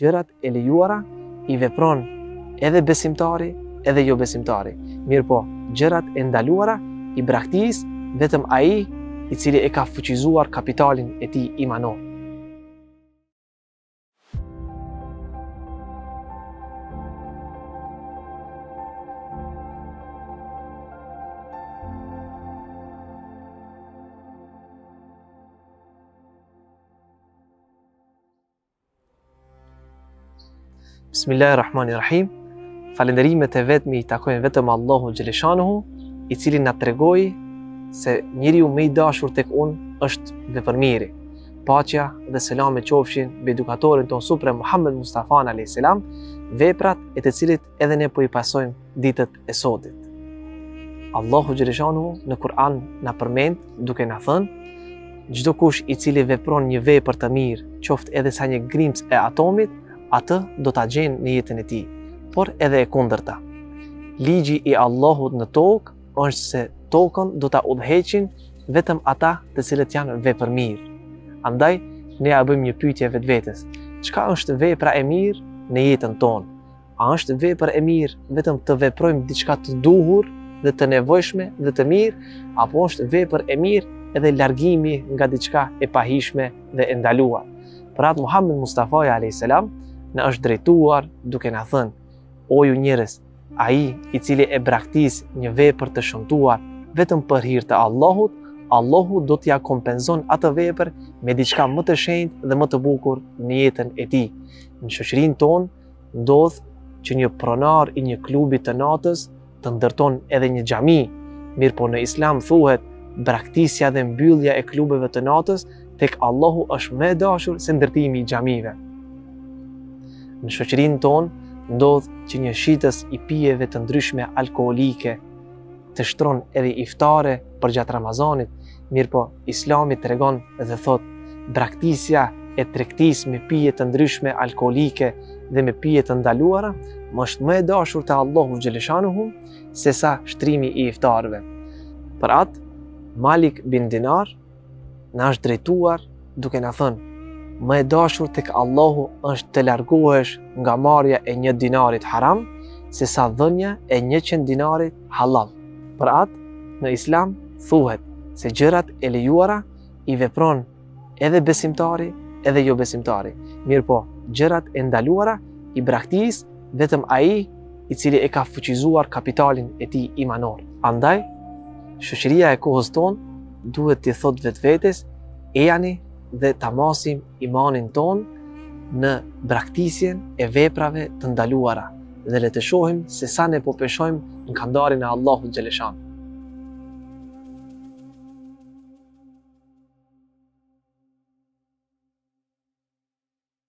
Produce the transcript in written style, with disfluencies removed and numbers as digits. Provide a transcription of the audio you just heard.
gjërat e lejuara i vepron edhe besimtari edhe jo besimtari. Mirë po, gjërat e ndaluara i braktis vetëm ai i cili e ka fuqizuar kapitalin e tij imanor. Bismillahirrahmanirrahim. Falenderimet e vetmi i takojnë vetëm Allahu Gjeleshanuhu, i cili na tregoi se njeriu më i dashur tek unë është vepërmiri. Paqja dhe selami qofshin mbi edukatorin ton suprem Muhammed Mustafa alayhis salam, veprat e të cilit edhe ne po i pasojmë ditët e sotit. Allahu Gjeleshanuhu në Kur'an na përmend duke na thënë: çdo kush i cili vepron një vepër të mirë, qoftë edhe sa një grimc e atomit, atë do ta gjenë në jetën e tij, por edhe e kundërta. Ligji i Allahut në tokë është se tokën do ta udhëheqin vetëm ata të cilët janë vepërmirë. Andaj ne ja bëjmë një pyetje vetvetes: çka është vepra e mirë në jetën tonë? A është vepër e mirë vetëm të veprojmë diçka të duhur dhe të nevojshme dhe të mirë, apo është vepër e mirë edhe largimi nga diçka e pahishme dhe e ndaluar? Për atë Muhammed Mustafa alayhis salam në është drejtuar duke na thënë: o ju njerëz, ai i cili e braktis një vepër të shëmtuar vetëm për hir të Allahut, Allahu do t'ja kompenzon atë vepër me diçka më të shenjtë dhe më të bukur në jetën e tij. Në shoqërinë tonë ndodh që një pronar i një klubi të natës të ndërton edhe një xhami, mirë po në Islam thuhet braktisja dhe mbyllja e klubeve të natës tek Allahu është më e dashur se ndërtimi i xhamive. Në shoqërinë tonë ndodh që një shitës i pijeve të ndryshme alkoolike të shtron edhe iftare për gjatë Ramazanit, mirë po Islami tregon dhe thot braktisja e tregtisë me pije të ndryshme alkoolike dhe me pije të ndaluara është më e dashur te Allahu Gjeleshanuhu se sa shtrimi i iftarëve. Për atë Malik bin Dinar na është drejtuar duke na thënë: më e dashur tek Allahu është të largohesh nga marrja e 1 dinarit haram se sa dhënia e 100 dinarit halal. Për atë në Islam thuhet se gjërat e lejuara i vepron edhe besimtari edhe jo besimtari. Mirë po, gjërat e ndaluara i braktis vetëm ai i cili e ka fuqizuar kapitalin e tij imanor. Andaj, shoqëria e kohës tonë duhet t'i thot vetvetes: ejani dhe ta masim imanin ton në braktisjen e veprave të ndaluara dhe le të shohim se sa ne po peshojmë në kandarin e Allahut Gjeleshan.